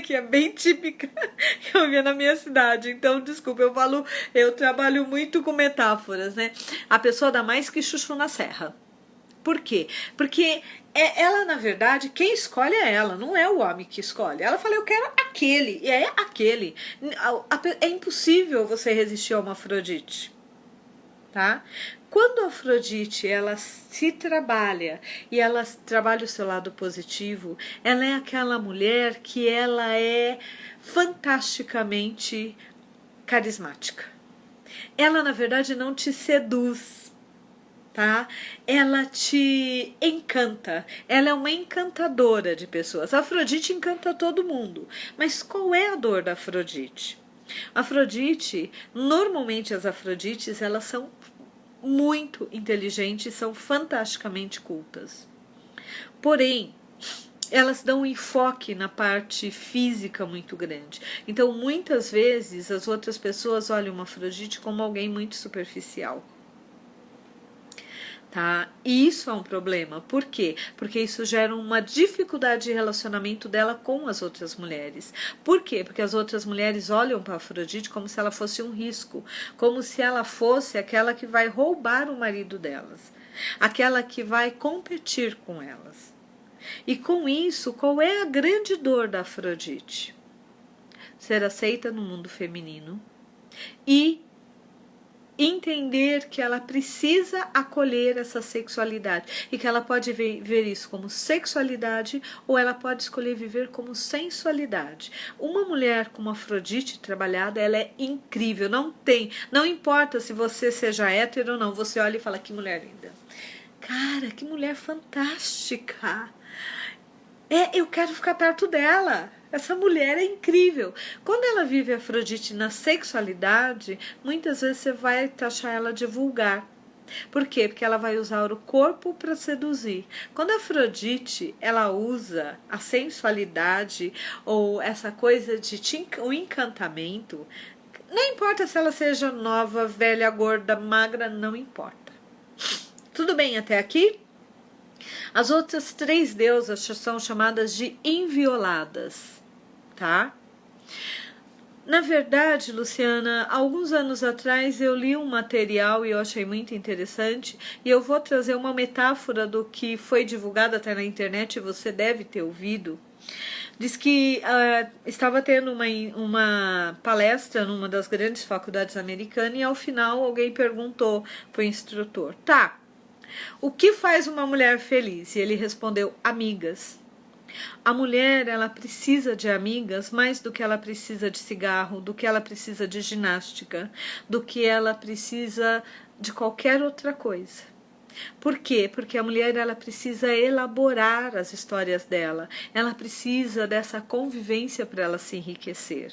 que é bem típica que eu vi na minha cidade. Então, desculpa, eu trabalho muito com metáforas, né? A pessoa dá mais que chuchu na serra. Por quê? Porque ela, na verdade, quem escolhe é ela, não é o homem que escolhe. Ela fala, eu quero aquele, e é aquele. É impossível você resistir a uma Afrodite, tá? Quando a Afrodite, ela se trabalha, e ela trabalha o seu lado positivo, ela é aquela mulher que ela é fantasticamente carismática. Ela, na verdade, não te seduz, tá? Ela te encanta, ela é uma encantadora de pessoas. A Afrodite encanta todo mundo, mas qual é a dor da Afrodite? Afrodite, normalmente as Afrodites, elas são muito inteligentes, são fantasticamente cultas. Porém, elas dão um enfoque na parte física muito grande. Então, muitas vezes, as outras pessoas olham uma Afrodite como alguém muito superficial. tá? E isso é um problema. Por quê? Porque isso gera uma dificuldade de relacionamento dela com as outras mulheres. Por quê? Porque as outras mulheres olham para Afrodite como se ela fosse um risco, como se ela fosse aquela que vai roubar o marido delas, aquela que vai competir com elas. E com isso, qual é a grande dor da Afrodite? Ser aceita no mundo feminino e entender que ela precisa acolher essa sexualidade e que ela pode ver isso como sexualidade ou ela pode escolher viver como sensualidade. Uma mulher como Afrodite trabalhada, ela é incrível, não importa se você seja hétero ou não, você olha e fala, que mulher linda. Cara, que mulher fantástica. Eu quero ficar perto dela. Essa mulher é incrível. Quando ela vive Afrodite na sexualidade, muitas vezes você vai taxar ela de vulgar. Por quê? Porque ela vai usar o corpo para seduzir. Quando a Afrodite, ela usa a sensualidade ou essa coisa de o encantamento, não importa se ela seja nova, velha, gorda, magra, não importa. Tudo bem até aqui? As outras 3 deusas são chamadas de invioladas, tá? Na verdade, Luciana, alguns anos atrás eu li um material e eu achei muito interessante e eu vou trazer uma metáfora do que foi divulgado até na internet e você deve ter ouvido. Diz que estava tendo uma palestra numa das grandes faculdades americanas e ao final alguém perguntou para o instrutor, tá, o que faz uma mulher feliz? E ele respondeu, amigas. A mulher, ela precisa de amigas mais do que ela precisa de cigarro, do que ela precisa de ginástica, do que ela precisa de qualquer outra coisa. Por quê? Porque a mulher, ela precisa elaborar as histórias dela, ela precisa dessa convivência para ela se enriquecer.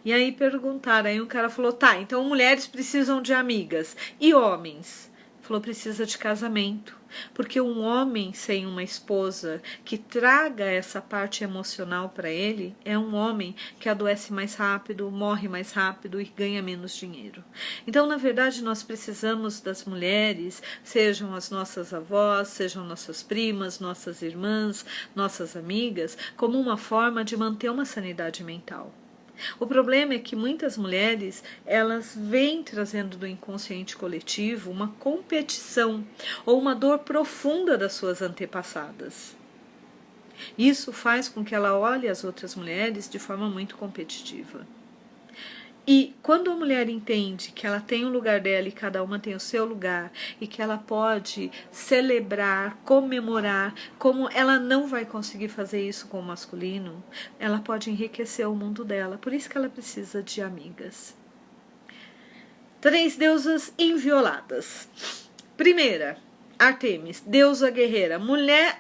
E aí perguntaram, aí um cara falou, tá, então mulheres precisam de amigas, e homens? Falou, precisa de casamento, porque um homem sem uma esposa que traga essa parte emocional para ele é um homem que adoece mais rápido, morre mais rápido e ganha menos dinheiro. Então, na verdade, nós precisamos das mulheres, sejam as nossas avós, sejam nossas primas, nossas irmãs, nossas amigas, como uma forma de manter uma sanidade mental. O problema é que muitas mulheres, elas vêm trazendo do inconsciente coletivo uma competição ou uma dor profunda das suas antepassadas. Isso faz com que ela olhe as outras mulheres de forma muito competitiva. E quando a mulher entende que ela tem o lugar dela e cada uma tem o seu lugar e que ela pode celebrar, comemorar, como ela não vai conseguir fazer isso com o masculino, ela pode enriquecer o mundo dela. Por isso que ela precisa de amigas. 3 deusas invioladas. Primeira, Ártemis, deusa guerreira. Mulher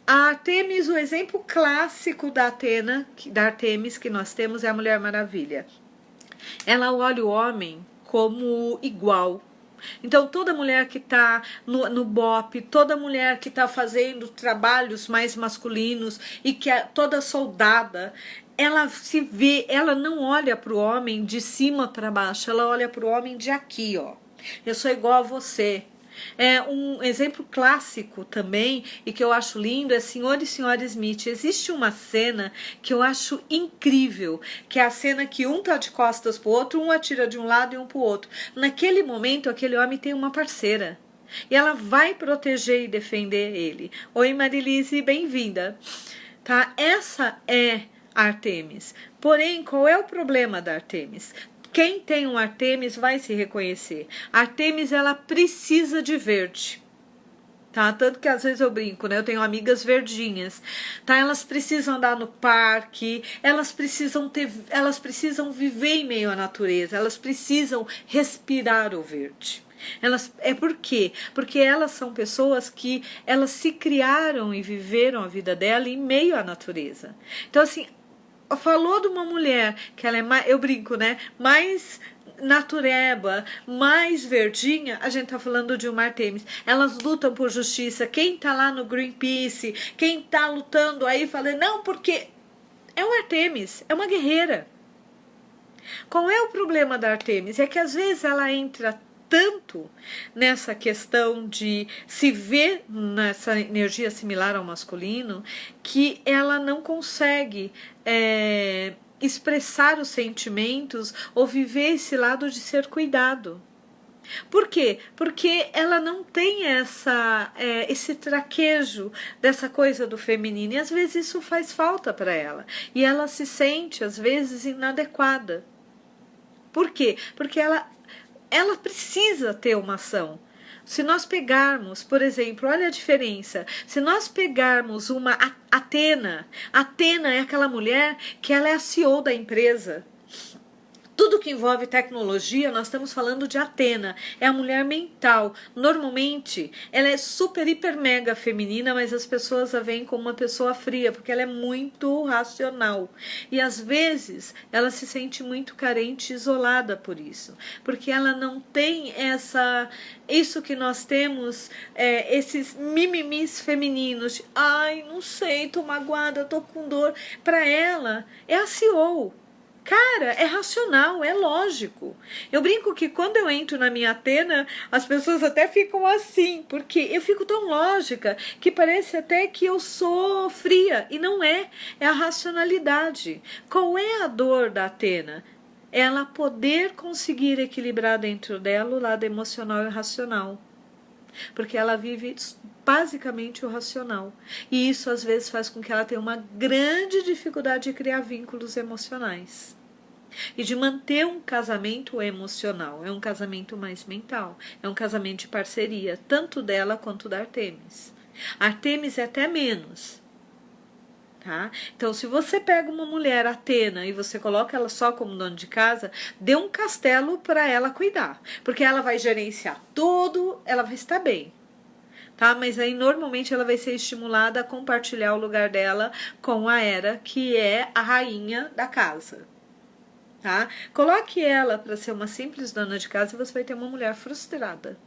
a Ártemis, o exemplo clássico da Ártemis que nós temos é a Mulher Maravilha. Ela olha o homem como igual. Então, toda mulher que está no BOP, toda mulher que está fazendo trabalhos mais masculinos e que é toda soldada, ela se vê, ela não olha para o homem de cima para baixo, ela olha para o homem de aqui, ó. Eu sou igual a você. Um exemplo clássico também, e que eu acho lindo, é Senhor e Senhora Smith. Existe uma cena que eu acho incrível, que é a cena que um tá de costas pro outro, um atira de um lado e um pro outro. Naquele momento, aquele homem tem uma parceira. E ela vai proteger e defender ele. Oi, Marilise, bem-vinda. Tá? Essa é Ártemis. Porém, qual é o problema da Ártemis? Quem tem um Ártemis vai se reconhecer. Ártemis, ela precisa de verde. Tá? Tanto que às vezes eu brinco, né? Eu tenho amigas verdinhas, tá? Elas precisam andar no parque, elas precisam viver em meio à natureza, elas precisam respirar o verde. Por quê? Porque elas são pessoas que elas se criaram e viveram a vida dela em meio à natureza. Então, assim, falou de uma mulher que ela é mais, eu brinco, né? Mais natureba, mais verdinha, a gente tá falando de uma Ártemis. Elas lutam por justiça. Quem tá lá no Greenpeace, quem tá lutando aí, falando, não, porque é uma Ártemis, é uma guerreira. Qual é o problema da Ártemis? É que às vezes ela entra tanto nessa questão de se ver nessa energia similar ao masculino, que ela não consegue expressar os sentimentos ou viver esse lado de ser cuidado. Por quê? Porque ela não tem esse traquejo dessa coisa do feminino, e às vezes isso faz falta para ela, e ela se sente às vezes inadequada. Por quê? Porque ela precisa ter uma ação. Se nós pegarmos, por exemplo, olha a diferença, se nós pegarmos uma Athena é aquela mulher que ela é a CEO da empresa. Tudo que envolve tecnologia, nós estamos falando de Athena, é a mulher mental. Normalmente, ela é super, hiper, mega feminina, mas as pessoas a veem como uma pessoa fria, porque ela é muito racional. E às vezes, ela se sente muito carente e isolada por isso, porque ela não tem isso que nós temos, esses mimimis femininos, de, ai, não sei, tô magoada, tô com dor. Para ela, é a CEO. Cara, é racional, é lógico. Eu brinco que quando eu entro na minha Athena, as pessoas até ficam assim, porque eu fico tão lógica que parece até que eu sou fria, e não é, é a racionalidade. Qual é a dor da Athena? Ela poder conseguir equilibrar dentro dela o lado emocional e racional. Porque ela vive basicamente o racional. E isso às vezes faz com que ela tenha uma grande dificuldade de criar vínculos emocionais. E de manter um casamento emocional. É um casamento mais mental. É um casamento de parceria, tanto dela quanto da Artemis. Artemis é até menos. Tá? Então, se você pega uma mulher Athena e você coloca ela só como dona de casa, dê um castelo para ela cuidar. Porque ela vai gerenciar tudo, ela vai estar bem. Tá? Mas aí normalmente ela vai ser estimulada a compartilhar o lugar dela com a Hera, que é a rainha da casa. Tá? Coloque ela para ser uma simples dona de casa e você vai ter uma mulher frustrada.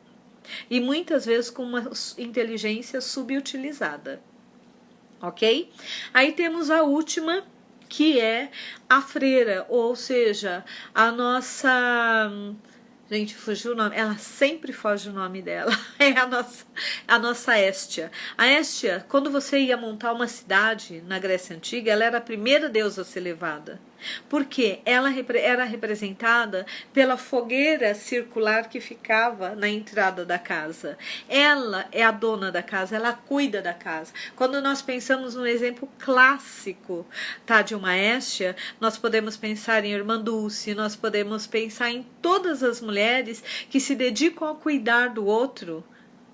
E muitas vezes com uma inteligência subutilizada. Ok? Aí temos a última, que é a freira, ou seja, a nossa... Gente, fugiu o nome. Ela sempre foge o nome dela. É a nossa Héstia. A Héstia, quando você ia montar uma cidade na Grécia Antiga, ela era a primeira deusa a ser levada. Porque ela era representada pela fogueira circular que ficava na entrada da casa. Ela é a dona da casa, ela cuida da casa. Quando nós pensamos num exemplo clássico, tá, de uma Héstia, nós podemos pensar em Irmã Dulce, nós podemos pensar em todas as mulheres que se dedicam a cuidar do outro.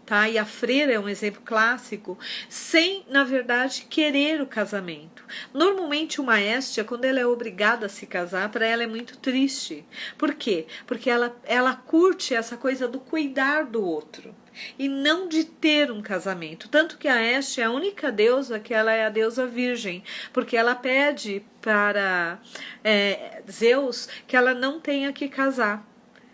Tá? E a freira é um exemplo clássico, sem, na verdade, querer o casamento. Normalmente uma Héstia, quando ela é obrigada a se casar, para ela é muito triste. Por quê? Porque ela curte essa coisa do cuidar do outro e não de ter um casamento. Tanto que a Héstia é a única deusa que ela é a deusa virgem, porque ela pede para Zeus que ela não tenha que casar.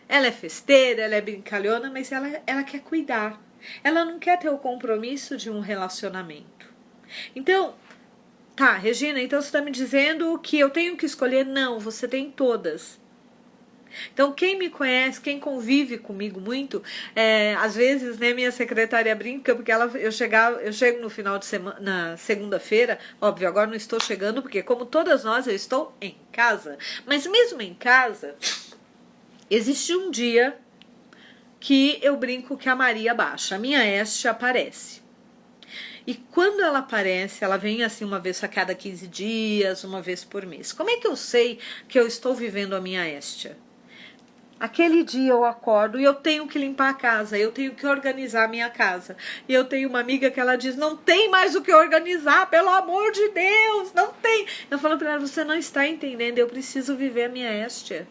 Ela é festeira, ela é brincalhona, mas ela quer cuidar. Ela não quer ter o compromisso de um relacionamento. Então, tá, Regina, então você está me dizendo que eu tenho que escolher? Não, você tem todas. Então, quem me conhece, quem convive comigo muito, às vezes, né, minha secretária brinca, porque eu chego no final de semana, na segunda-feira, óbvio, agora não estou chegando, porque como todas nós, eu estou em casa. Mas mesmo em casa, existe um dia que eu brinco que a Maria baixa, a minha Héstia aparece. E quando ela aparece, ela vem assim uma vez a cada 15 dias, uma vez por mês. Como é que eu sei que eu estou vivendo a minha Héstia? Aquele dia eu acordo e eu tenho que limpar a casa, eu tenho que organizar a minha casa. E eu tenho uma amiga que ela diz, não tem mais o que organizar, pelo amor de Deus, não tem. Eu falo para ela, você não está entendendo, eu preciso viver a minha Héstia.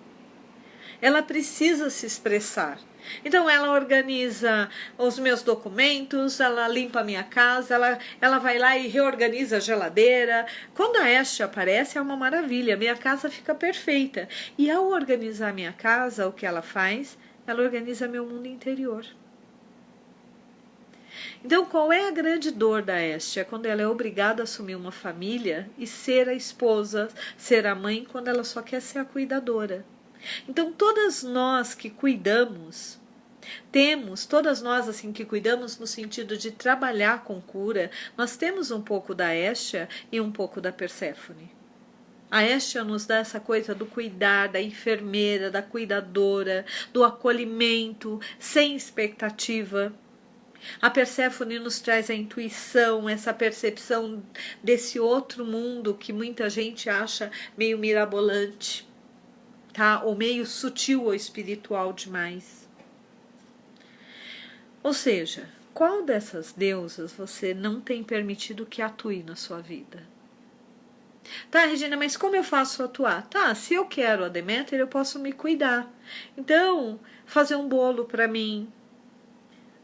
Ela precisa se expressar. Então ela organiza os meus documentos, ela limpa a minha casa, ela vai lá e reorganiza a geladeira. Quando a Héstia aparece é uma maravilha, minha casa fica perfeita. E ao organizar minha casa, o que ela faz? Ela organiza meu mundo interior. Então qual é a grande dor da Héstia? Quando ela é obrigada a assumir uma família e ser a esposa, ser a mãe, quando ela só quer ser a cuidadora. Então, todas nós que cuidamos, Temos, todas nós assim que cuidamos no sentido de trabalhar com cura, nós temos um pouco da Hestia e um pouco da Perséfone. A Hestia nos dá essa coisa do cuidar, da enfermeira, da cuidadora, do acolhimento, sem expectativa. A Perséfone nos traz a intuição, essa percepção desse outro mundo que muita gente acha meio mirabolante, tá? Ou meio sutil ou espiritual demais. Ou seja, qual dessas deusas você não tem permitido que atue na sua vida? Tá, Regina, mas como eu faço atuar? Tá, se eu quero a Deméter, eu posso me cuidar. Então, fazer um bolo para mim,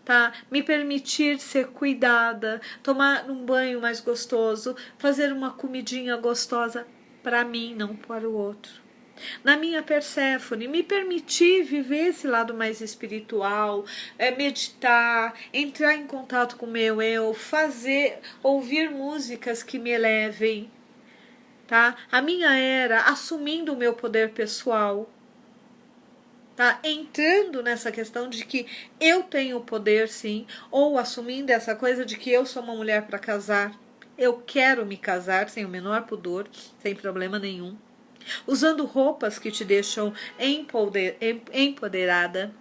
tá? Me permitir ser cuidada, tomar um banho mais gostoso, fazer uma comidinha gostosa para mim, não para o outro. Na minha Perséfone, me permitir viver esse lado mais espiritual, meditar, entrar em contato com o meu eu, ouvir músicas que me elevem, tá? A minha Hera assumindo o meu poder pessoal, tá? Entrando nessa questão de que eu tenho poder, sim, ou assumindo essa coisa de que eu sou uma mulher para casar, eu quero me casar sem o menor pudor, sem problema nenhum. Usando roupas que te deixam empoderada,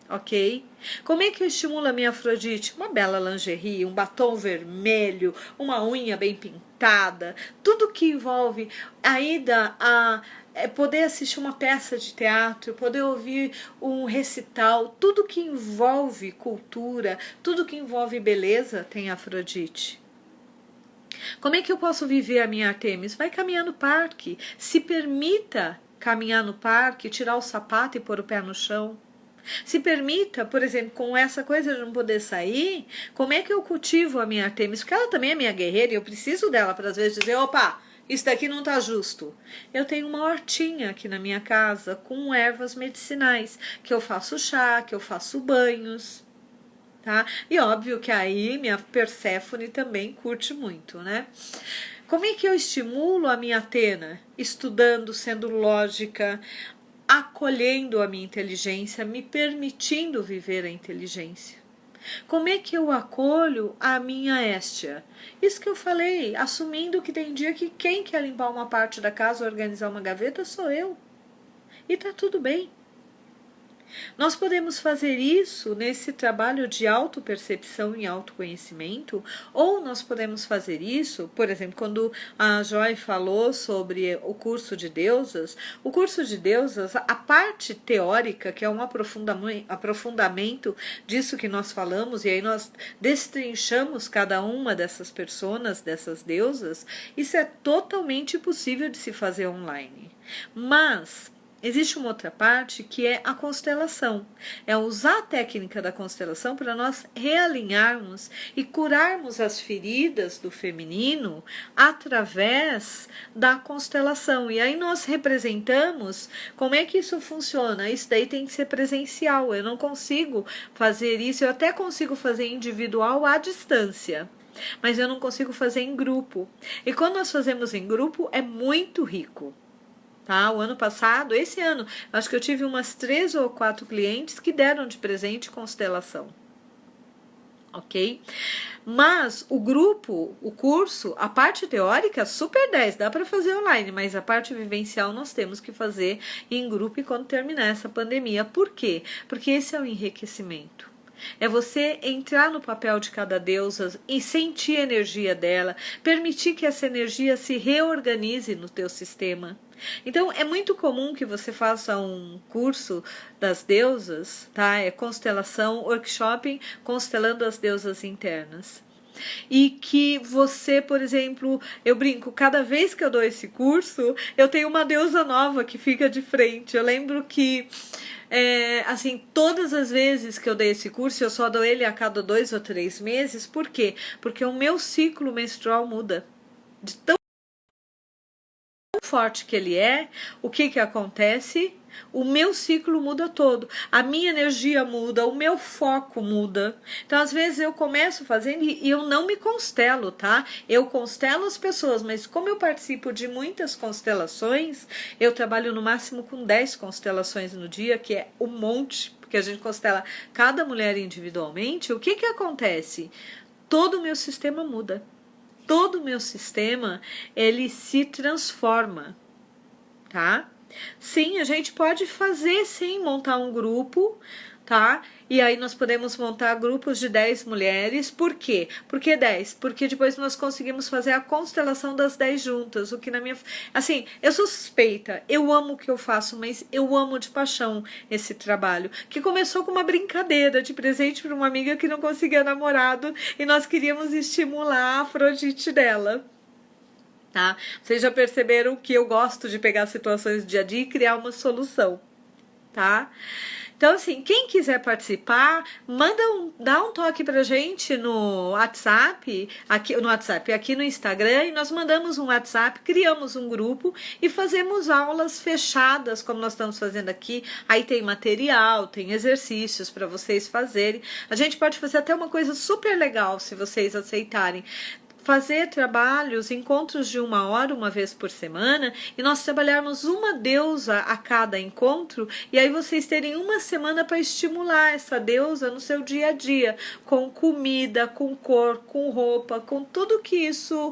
ok? Como é que eu estimulo a minha Afrodite? Uma bela lingerie, um batom vermelho, uma unha bem pintada, tudo que envolve a ida a poder assistir uma peça de teatro, poder ouvir um recital, tudo que envolve cultura, tudo que envolve beleza tem Afrodite. Como é que eu posso viver a minha Artemis? Vai caminhar no parque. Se permita caminhar no parque, tirar o sapato e pôr o pé no chão. Se permita, por exemplo, com essa coisa de não poder sair, como é que eu cultivo a minha Artemis? Porque ela também é minha guerreira e eu preciso dela para às vezes dizer, opa, isso daqui não tá justo. Eu tenho uma hortinha aqui na minha casa com ervas medicinais, que eu faço chá, que eu faço banhos. Tá? E óbvio que aí minha Perséfone também curte muito, né? Como é que eu estimulo a minha Atena? Estudando, sendo lógica, acolhendo a minha inteligência, me permitindo viver a inteligência. Como é que eu acolho a minha Hestia? Isso que eu falei, assumindo que tem dia que quem quer limpar uma parte da casa, organizar uma gaveta, sou eu. E tá tudo bem. Nós podemos fazer isso nesse trabalho de autopercepção e autoconhecimento, ou nós podemos fazer isso, por exemplo, quando a Joy falou sobre o curso de deusas, a parte teórica, que é um aprofundamento disso que nós falamos, e aí nós destrinchamos cada uma dessas personas, dessas deusas, isso é totalmente possível de se fazer online. Mas existe uma outra parte que é a constelação. É usar a técnica da constelação para nós realinharmos e curarmos as feridas do feminino através da constelação. E aí nós representamos como é que isso funciona. Isso daí tem que ser presencial. Eu não consigo fazer isso. Eu até consigo fazer individual à distância, mas eu não consigo fazer em grupo. E quando nós fazemos em grupo é muito rico. Tá? O ano passado, esse ano, acho que eu tive umas 3 ou 4 clientes que deram de presente constelação. Ok? Mas o grupo, o curso, a parte teórica, super 10, dá para fazer online, mas a parte vivencial nós temos que fazer em grupo e quando terminar essa pandemia. Por quê? Porque esse é o enriquecimento. É você entrar no papel de cada deusa e sentir a energia dela, permitir que essa energia se reorganize no teu sistema. Então, é muito comum que você faça um curso das deusas, tá? É constelação, workshop, constelando as deusas internas. E que você, por exemplo, eu brinco, cada vez que eu dou esse curso, eu tenho uma deusa nova que fica de frente. Eu lembro que assim, todas as vezes que eu dei esse curso, eu só dou ele a cada 2 ou 3 meses. Por quê? Porque o meu ciclo menstrual muda. De tão forte que ele é, o que acontece? O meu ciclo muda todo, a minha energia muda, o meu foco muda. Então, às vezes eu começo fazendo e eu não me constelo, tá? Eu constelo as pessoas, mas como eu participo de muitas constelações, eu trabalho no máximo com 10 constelações no dia, que é um monte, porque a gente constela cada mulher individualmente, o que que acontece? Todo o meu sistema muda. Todo o meu sistema, ele se transforma, tá? Sim, a gente pode fazer, sim, montar um grupo, tá? E aí nós podemos montar grupos de 10 mulheres. Por quê? Por que 10? Porque depois nós conseguimos fazer a constelação das 10 juntas, o que na minha... Assim, eu sou suspeita, eu amo o que eu faço, mas eu amo de paixão esse trabalho, que começou com uma brincadeira de presente para uma amiga que não conseguia namorado e nós queríamos estimular a Afrodite dela. Tá? Vocês já perceberam que eu gosto de pegar situações do dia a dia e criar uma solução, tá? Então, assim, quem quiser participar, dá um toque pra gente no WhatsApp, aqui no Instagram, e nós mandamos um WhatsApp, criamos um grupo e fazemos aulas fechadas, como nós estamos fazendo aqui. Aí tem material, tem exercícios para vocês fazerem. A gente pode fazer até uma coisa super legal, se vocês aceitarem. Fazer trabalhos, encontros de 1 hora, uma vez por semana, e nós trabalharmos uma deusa a cada encontro, e aí vocês terem uma semana para estimular essa deusa no seu dia a dia, com comida, com cor, com roupa, com tudo que isso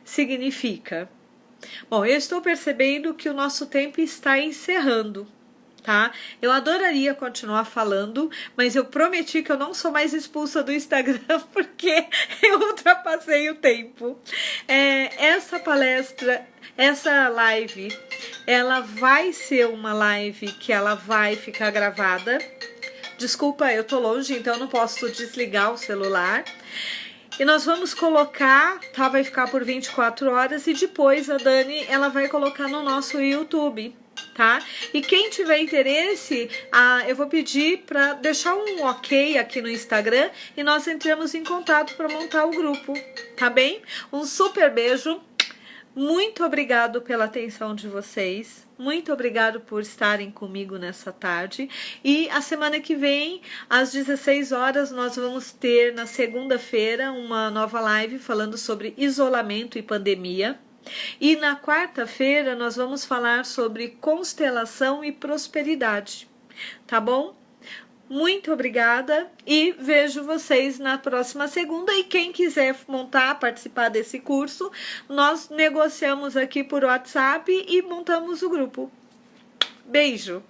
significa. Bom, eu estou percebendo que o nosso tempo está encerrando. Tá? Eu adoraria continuar falando, mas eu prometi que eu não sou mais expulsa do Instagram porque eu ultrapassei o tempo. Essa palestra, essa live, ela vai ser uma live que ela vai ficar gravada. Desculpa, eu tô longe, então eu não posso desligar o celular. E nós vamos colocar, tá? Vai ficar por 24 horas e depois a Dani, ela vai colocar no nosso YouTube. Tá? E quem tiver interesse, eu vou pedir para deixar um ok aqui no Instagram e nós entramos em contato para montar o grupo, tá bem? Um super beijo, muito obrigado pela atenção de vocês, muito obrigado por estarem comigo nessa tarde, e a semana que vem, às 16 horas, nós vamos ter na segunda-feira uma nova live falando sobre isolamento e pandemia. E na quarta-feira nós vamos falar sobre constelação e prosperidade, tá bom? Muito obrigada e vejo vocês na próxima segunda. E quem quiser participar desse curso, nós negociamos aqui por WhatsApp e montamos o grupo. Beijo!